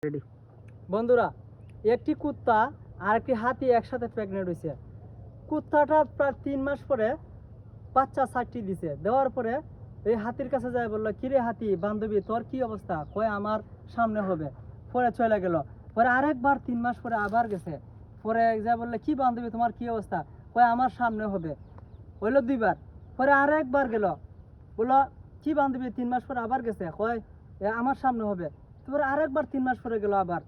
Ready. বন্ধুরা, একটি কুত্তা আর একটি হাতি একসাথে প্রেগনেন্ট হয়েছে। কুত্তাটা প্রায় 3 মাস পরে বাচ্চা 4টি দিছে। দেওয়ার পরে এই হাতির কাছে যায়, বললো, কিরে হাতি বান্ধবী, তোর কি অবস্থা? কয় আমার সামনে হবে। পরে চলে গেল। পরে আরেকবার 3 মাস পরে আবার গেছে। পরে যা বললো, কি বান্ধবী তোমার কি অবস্থা? কয় আমার সামনে হবে। হইলো 2বার। পরে আরেকবার গেল, বললো, কি বান্ধবী 3 মাস পরে আবার গেছে, কয় আমার সামনে হবে। তারপরে আরেকবার 3 মাস পরে গেল আবার,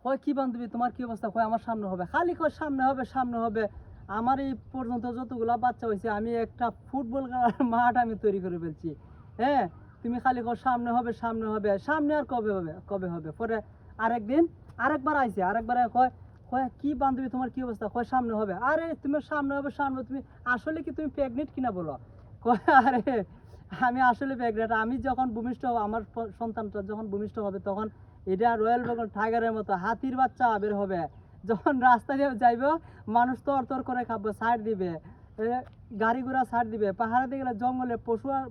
কয় কি বান্ধবী তোমার কি অবস্থা? কয় আমার সামনে হবে। খালি কয় সামনে হবে সামনে হবে। আমার এই পর্যন্ত যতগুলা বাচ্চা হয়েছে, আমি একটা ফুটবল খেলার মাঠ আমি তৈরি করে ফেলছি। হ্যাঁ, তুমি খালি কয় সামনে হবে সামনে হবে, সামনে আর কবে হবে কবে হবে। পরে আরেকদিন আরেকবার আইছে, আরেকবার কয়, কয় কি বান্ধবী তোমার কি অবস্থা? কয় সামনে হবে। আরে তুমি সামনে হবে সামনে, তুমি আসলে কি তুমি প্রেগনেন্ট কিনা বলো। কয় আরে আমি আসলে প্রেগনেন্ট। আমি যখন ভূমিষ্ঠ হব, আমার সন্তানটা যখন ভূমিষ্ঠ হবে, তখন এটা রয়্যাল বেঙ্গল টাইগারের মতো হাতির বাচ্চা বের হবে। যখন রাস্তা দিয়ে যাইব, মানুষ তর তর করে খাবো, সাইড দিবে, গাড়ি ঘোড়া সাইড দিবে, পাহাড়ে দিয়ে গেলে জঙ্গলে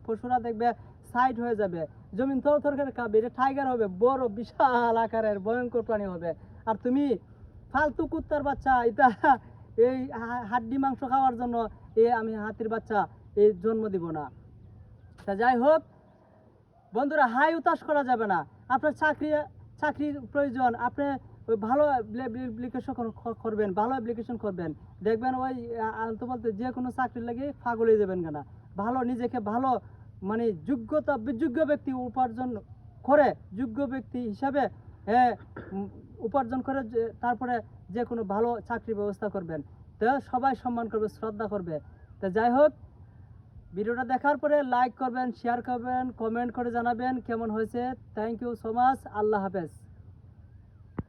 পশুরা দেখবে সাইড হয়ে যাবে, জমিন তর তর করে খাবে। এটা টাইগার হবে, বড় বিশাল আকারের ভয়ঙ্কর প্রাণী হবে। আর তুমি ফালতু কুত্তার বাচ্চা, এটা এই হাড্ডি মাংস খাওয়ার জন্য আমি হাতির বাচ্চা জন্ম দিব না। তা যাই হোক বন্ধুরা, হাই উতাস করা যাবে না। আপনার চাকরির প্রয়োজন, আপনি ওই ভালো অ্যাপ্লিকেশন করবেন, ভালো অ্যাপ্লিকেশন করবেন, দেখবেন ওই আলতু বলতে যে কোনো চাকরির লাগে পাগল হয়ে যাবেন কেনা। ভালো নিজেকে ভালো মানে বিযোগ্য ব্যক্তি উপার্জন করে, যোগ্য ব্যক্তি হিসাবে উপার্জন করে তারপরে যে কোনো ভালো চাকরির ব্যবস্থা করবেন। তো সবাই সম্মান করবে, শ্রদ্ধা করবে। তো যাই হোক, ভিডিওটা দেখার পরে লাইক করবেন, শেয়ার করবেন, কমেন্ট করে জানাবেন কেমন হয়েছে। Thank you so much. আল্লাহ হাফেজ।